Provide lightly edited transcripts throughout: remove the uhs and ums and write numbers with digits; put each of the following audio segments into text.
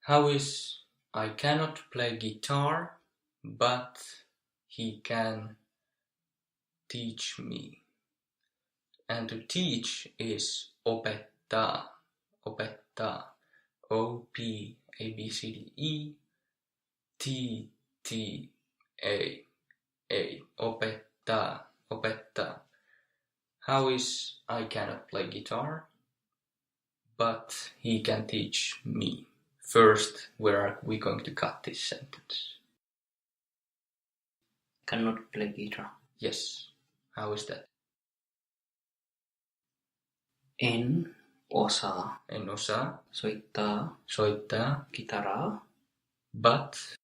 How is I cannot play guitar, but he can teach me. And to teach is opettaa, opettaa, O-P-A-B-C-D-E, T-T-A-A, opettaa, opettaa. How is I cannot play guitar, but he can teach me. First, where are we going to cut this sentence? Cannot play guitar. Yes. How is that? En osaa En osaa soittaa kitaraa, but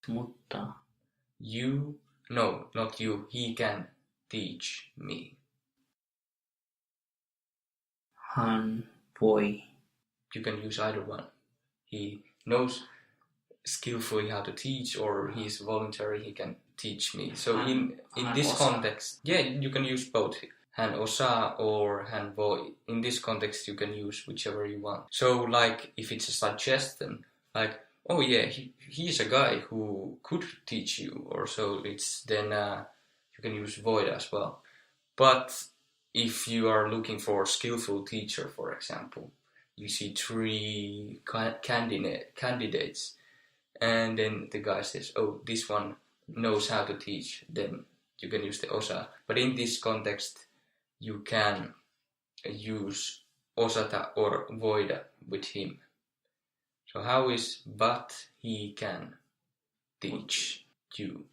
mutta not you, he can teach me. hän voi You can use either one. He knows skillfully how to teach, or he's voluntary, he can teach me. So in this context, you can use both. Hän osaa or hän voi. In this context, you can use whichever you want. So like if it's a suggestion, like, oh yeah, he's a guy who could teach you, or so, it's then you can use void as well. But if you are looking for a skillful teacher, for example, you see 3 candidates, and then the guy says, oh, this one knows how to teach, then you can use the osaa. But in this context, you can use osata or voida with him. So how is but he can teach you?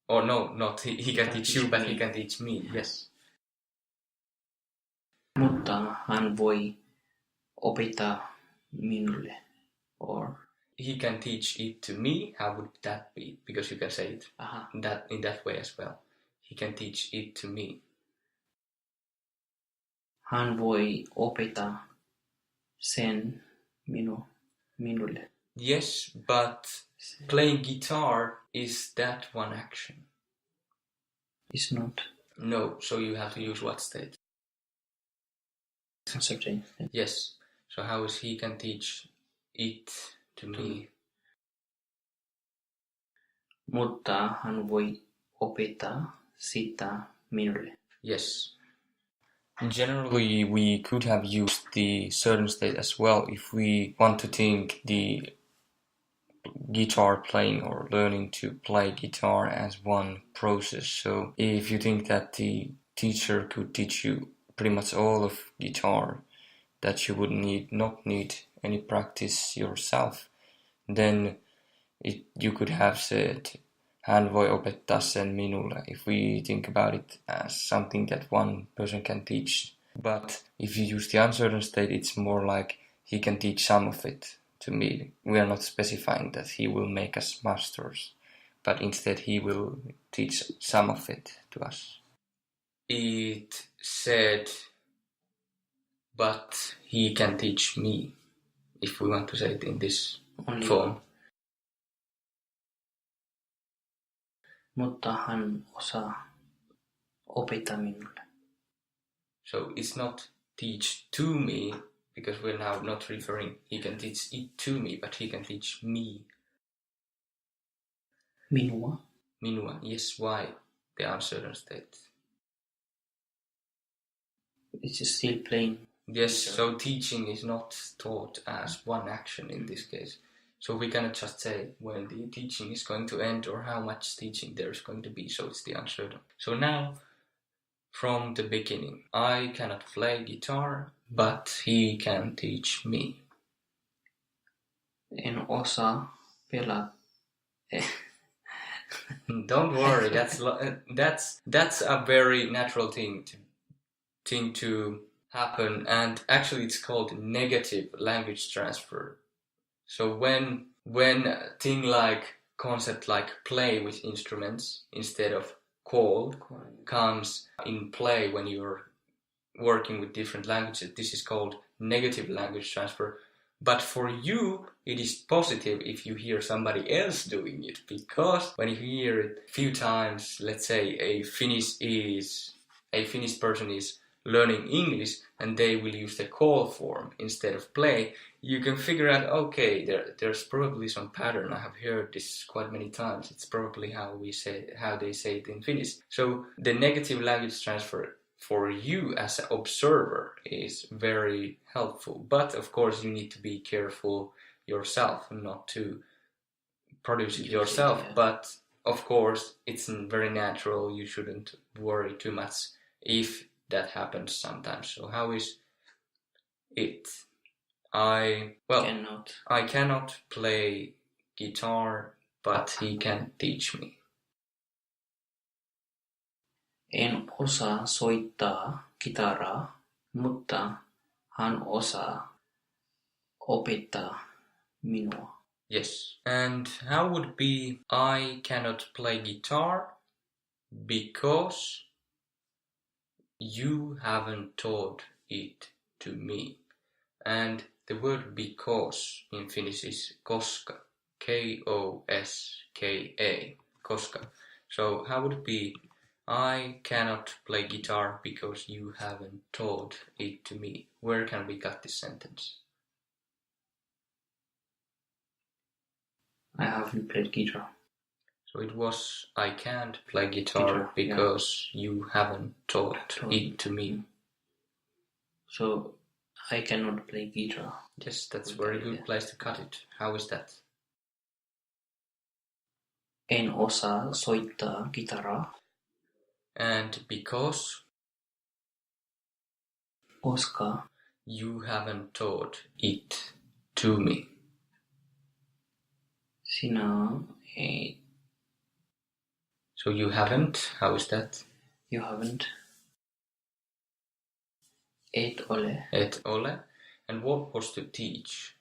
Or no, not he can teach you, but he can teach me. Yes. Mutta hän voi opettaa minulle. Or he can teach it to me. How would that be? Because you can say it in that way as well. He can teach it to me. Hän voi opettaa sen minulle. Yes, but playing guitar is that one action. It's not. No, so you have to use what state? Subject. Yes. So how is he can teach it to me? Mutta hän voi opettaa sitä minulle. Yes. Generally, we could have used the certain state as well if we want to think the guitar playing or learning to play guitar as one process. So if you think that the teacher could teach you pretty much all of guitar, that you would not need any practice yourself, then you could have said hän voi opettaa sen minulle, if we think about it as something that one person can teach. But if you use the uncertain state, it's more like he can teach some of it to me. We are not specifying that he will make us masters, but instead he will teach some of it to us. It said, but he can teach me, if we want to say it in this form. Mutta hän osaa opettaa minulle. So it's not teach to me, because we're now not referring he can teach it to me, but he can teach me. Minua? Minua, yes, why? The uncertain state. It's still plain. Yes, so teaching is not taught as one action in this case. So we cannot just say when the teaching is going to end or how much teaching there is going to be, so it's the uncertain. So now, from the beginning, I cannot play guitar, but he can teach me. En osaa pelata. Don't worry, that's a very natural thing to happen, and actually it's called negative language transfer. So when a thing like concept like play with instruments instead of call comes in play when you're working with different languages, this is called negative language transfer. But for you, it is positive if you hear somebody else doing it, because when you hear it a few times, let's say a Finnish person is learning English and they will use the call form instead of play, you can figure out, okay, there's probably some pattern. I have heard this quite many times. It's probably how they say it in Finnish. So the negative language transfer for you as an observer is very helpful. But of course, you need to be careful yourself not to produce it yourself. Yeah. But of course, it's very natural. You shouldn't worry too much if that happens sometimes. So how is it? I cannot play guitar, but he can teach me. En osaa soittaa kitaraa, mutta hän osaa opettaa minua. Yes. And how would be I cannot play guitar because you haven't taught it to me. And the word because in Finnish is koska. Koska. Koska. So how would it be I cannot play guitar because you haven't taught it to me? Where can we cut this sentence? I haven't played guitar. So it was I can't play guitar because you haven't taught it to me. So I cannot play guitar. Yes, that's a very good place to cut it. How is that? En osaa soittaa kitaraa. And because? Koska you haven't taught it to me. Sinä ei. So you haven't, how is that? You haven't. Et ole. Et ole. And what was to teach?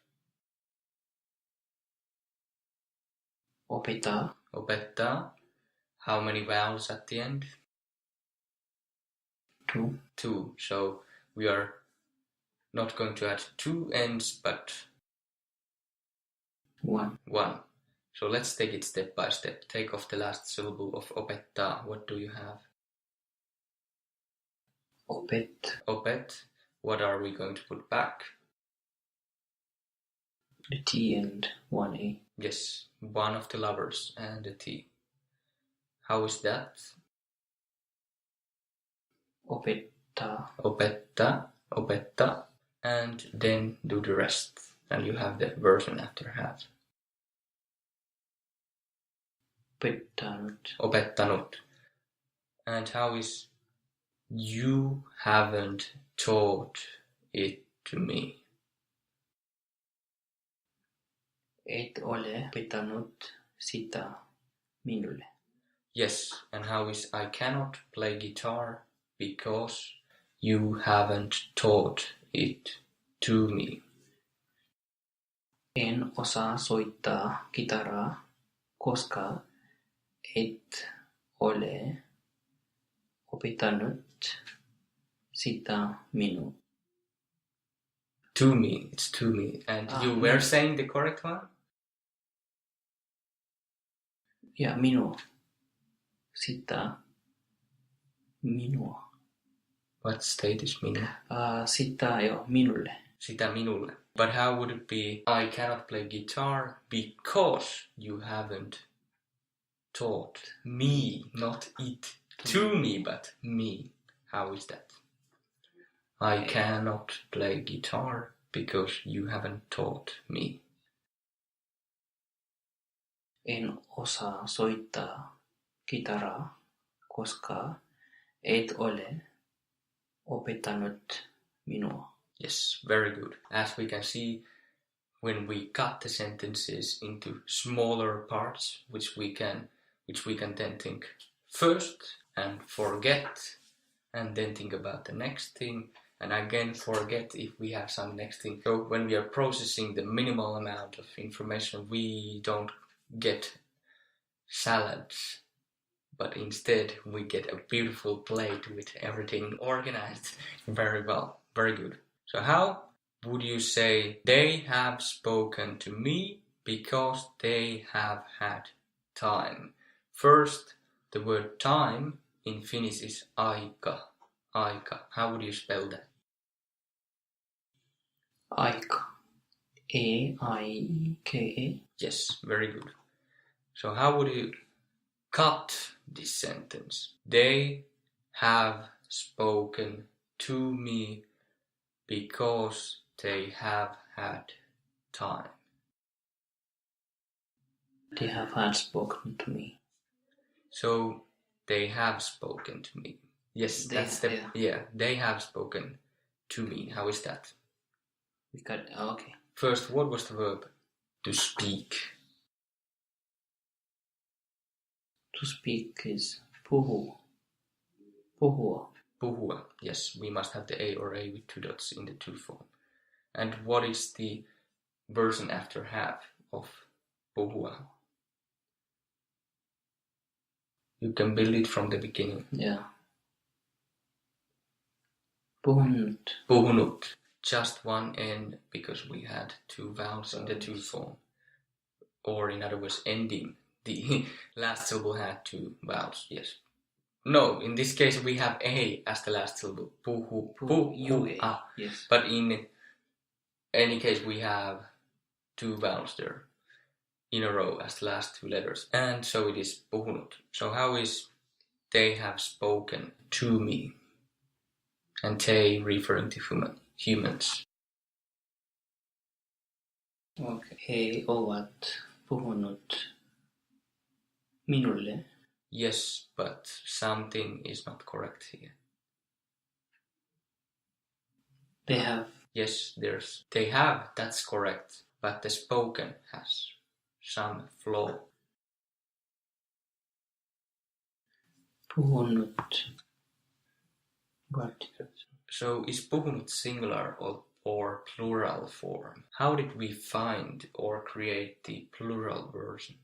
Opettaa. Opettaa. How many vowels at the end? 2. 2. So we are not going to add 2 ends, but 1. 1. So let's take it step by step. Take off the last syllable of opettaa. What do you have? Opet. Opet. What are we going to put back? The T and 1A. Yes, one of the lovers and the T. How is that? Opettaa. Opettaa. Opettaa. And then do the rest. And you have the version after have. Opettanut. Opettanut. And how is you haven't taught it to me? Et ole opettanut sitä minulle. Yes, and how is I cannot play guitar because you haven't taught it to me? En osaa soittaa kitaraa, koska et ole opettanut sitä minulle. To me, it's to me. And you were saying the correct one? Ja minua. Sitä minua. What state is minua? Sitä jo minulle. Sitä minulle. But how would it be I cannot play guitar because you haven't taught me, not it to me, but me. How is that? I cannot play guitar because you haven't taught me. En osaa soittaa kitaraa, koska et ole opettanut minua. Yes, very good. As we can see, when we cut the sentences into smaller parts, which we can then think first and forget, and then think about the next thing, and again forget if we have some next thing. So when we are processing the minimal amount of information, we don't get salads, but instead we get a beautiful plate with everything organized very well. Very good. So how would you say they have spoken to me because they have had time? First, the word time in Finnish is aika. Aika. How would you spell that? Aika. A-I-E-K-A. Yes, very good. So how would you cut this sentence? They have spoken to me because they have had time. They have had spoken to me. So they have spoken to me. Yes, they have spoken to me. How is that? Okay. First, what was the verb? To speak. To speak is puhua. Puhua. Puhua. Yes, we must have the A or A with two dots in the to form. And what is the version after have of puhua? You can build it from the beginning. Yeah. Puhunut. Puhunut. Just one N because we had two vowels in the to form. Or in other words, ending. The last syllable had two vowels. Yes. No, in this case we have A as the last syllable. Puhua. Yes. But in any case we have two vowels there in a row as the last two letters. And so it is puhunut. So how is they have spoken to me? And they referring to humans. Okay. He ovat puhunut minulle. Yes, but something is not correct here. They have. Yes, they have, that's correct. But the spoken has some flaw. Puhunut. What? So is puhunut singular or plural form? How did we find or create the plural version?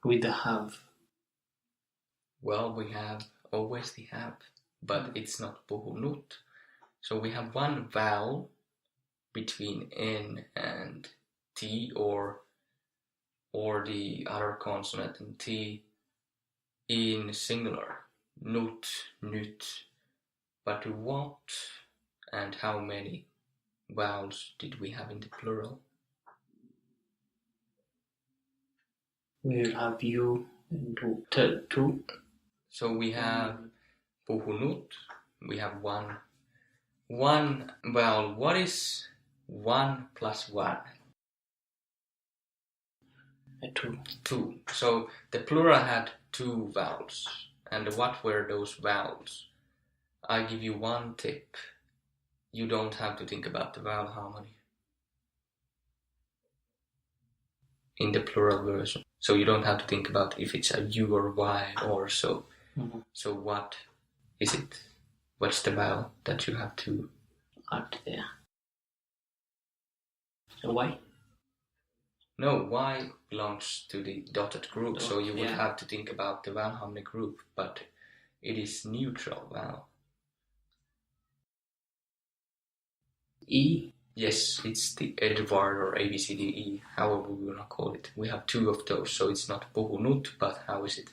With the have. Well, we have always the have, but it's not puhunut. So we have one vowel between N and T or the other consonant and T in singular. Nut, nyt. But what and how many vowels did we have in the plural? We will have you and two. So we have puhunut. We have one vowel. What is 1 plus 1? Two. 2. So the plural had two vowels. And what were those vowels? I give you one tip. You don't have to think about the vowel harmony in the plural version. So you don't have to think about if it's a U or Y or so. Mm-hmm. So what is it? What's the vowel that you have to add there? So Y? No, Y belongs to the dotted group, so you would have to think about the vowel harmony group, but it is neutral vowel. E? Yes, it's the Edward or ABCDE, however we will call it. We have two of those, so it's not puhunut, but how is it?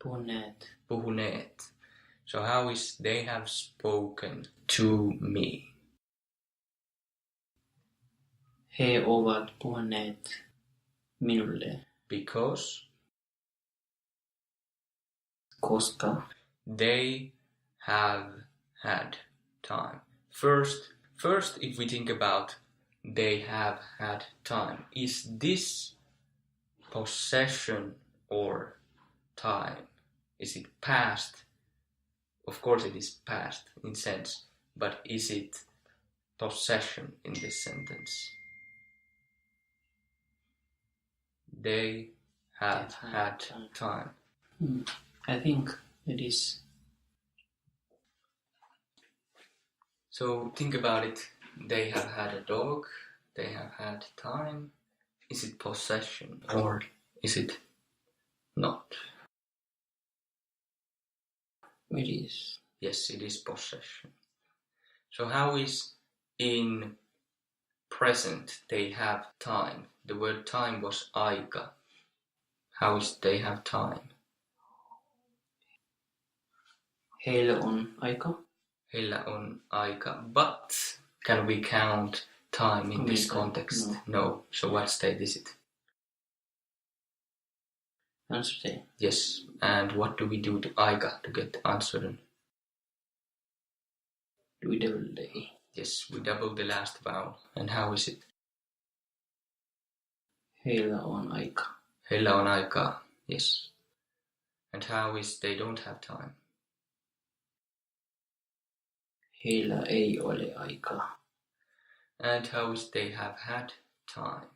Puhuneet. Puhuneet. So how is they have spoken to me? He ovat puhuneet minulle. Because? Koska? They have had time. First, if we think about they have had time, is this possession or time? Is it past? Of course it is past in sense, but is it possession in this sentence? They have had time. I think it is. So think about it. They have had a dog. They have had time. Is it possession or is it not? It is. Yes, it is possession. So how is in present they have time? The word time was aika. How is they have time? Heillä on aika. Heillä on aika. But can we count time in this context? No. So what state is it? Uncertain. Yes. And what do we do to aika to get uncertain? Do we double the A? Yes, we double the last vowel. And how is it? Heillä on aika. Heillä on aikaa. Yes. And how is they don't have time? Heillä ei ole aikaa. And how is they have had time?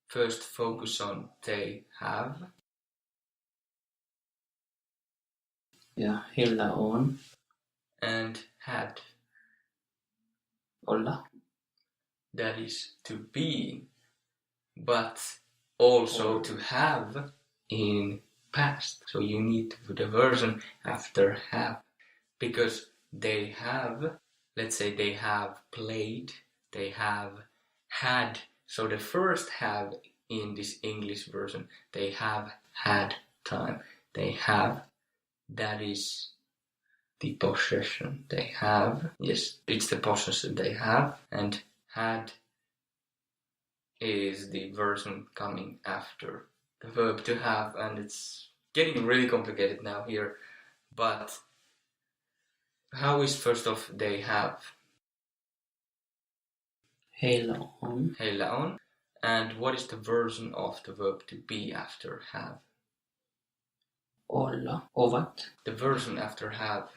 First focus on they have. Ja heillä on And had. olla. That is to be. But also to have in past. So you need to put a version after have. Because they have, let's say they have played, they have had. So the first have in this English version, they have had time. They have, that is the possession. They have, yes, it's the possession they have. And had is the version coming after the verb to have. And it's getting really complicated now here. But how is first off they have? Heillä on. Heillä on. And what is the version of the verb to be after have? Olla. Ovat. The version after have.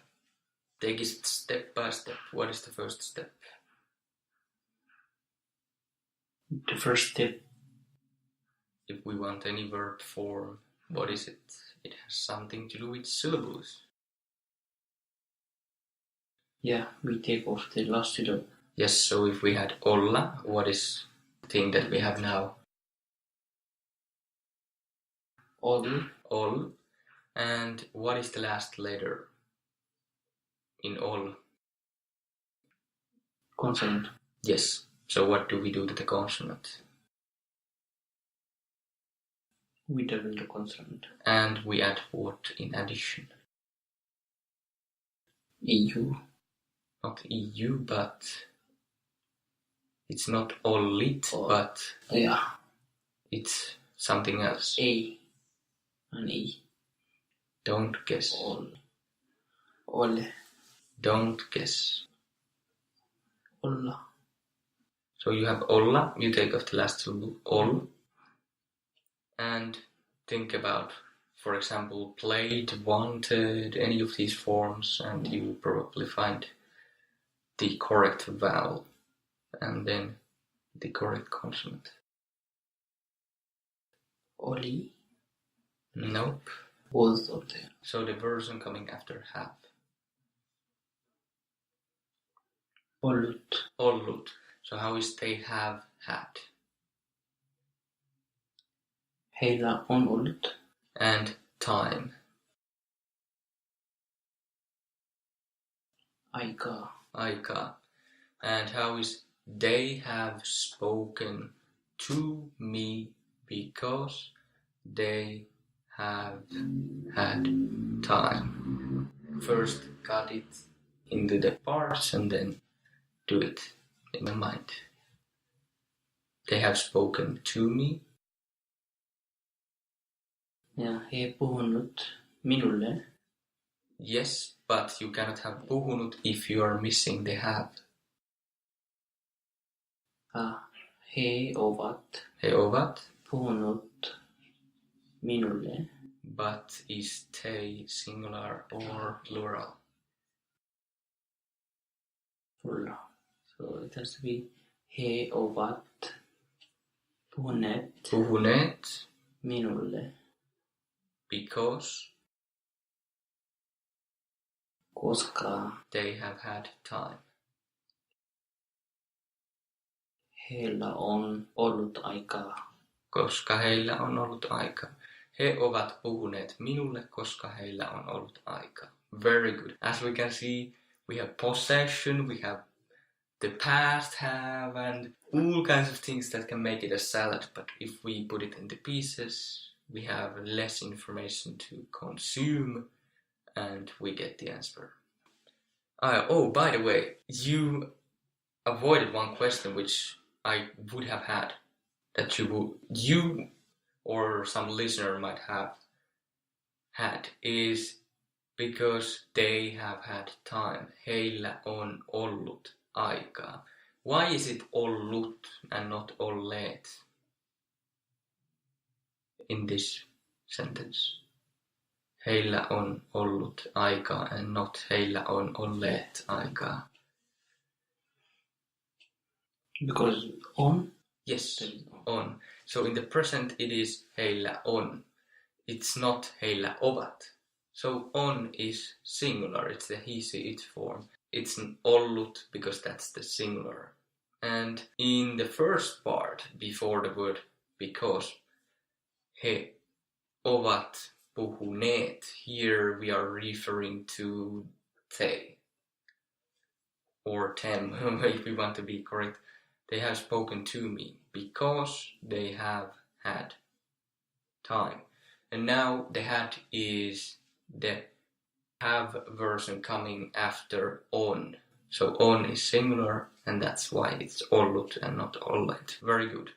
Take it step by step. What is the first step? The first step. If we want any verb form, what is it? It has something to do with syllables. Yeah, we take off the last syllable. Yes, so if we had olla, what is the thing that we have now? All. All. And what is the last letter in all? Consonant. Yes. So what do we do to the consonant? We double the consonant. And we add what in addition? EU. Not EU, but it's not ollit, but yeah, it's something else. A and E. Don't guess. Ole. Don't guess. Olla. So you have olla, you take off the last syllable, ol, and think about, for example, played, wanted, any of these forms, and you will probably find the correct vowel and then the correct consonant. Oli. Nope. Both of them. So the version coming after have. Ollut. Ollut. So how is they have had? Heillä on ollut. And time. Aikaa. Aikaa. And how is they have spoken to me because they have had time. First cut it into the parts and then do it in the mind. They have spoken to me. Ja he puhunut minulle. Yes, but you cannot have puhunut if you are missing the have. He ovat. He ovat. Puhunut minulle. But is they singular or plural? Plural. So it has to be he ovat puhuneet. Puhuneet. Minulle. Because koska they have had time. Heillä on ollut aikaa. Koska heillä on ollut aika. He ovat puhuneet minulle, koska heillä on ollut aika. Very good. As we can see, we have possession, we have the past have, and all kinds of things that can make it a salad. But if we put it into pieces, we have less information to consume, and we get the answer. Oh, by the way, you avoided one question which I would have had, that you or some listener might have had, is because they have had time. Heillä on ollut aikaa. Why is it ollut and not olleet in this sentence? Heillä on ollut aikaa and not heillä on olleet aikaa. Because on? Yes, on. So in the present it is heillä on. It's not heillä ovat. So on is singular, it's the he, she, it form. It's an ollut because that's the singular. And in the first part, before the word because, he ovat puhuneet, here we are referring to they, or them, if we want to be correct. They have spoken to me because they have had time. And now the had is the have version coming after on. So on is singular, and that's why it's ollut and not olleet. Very good.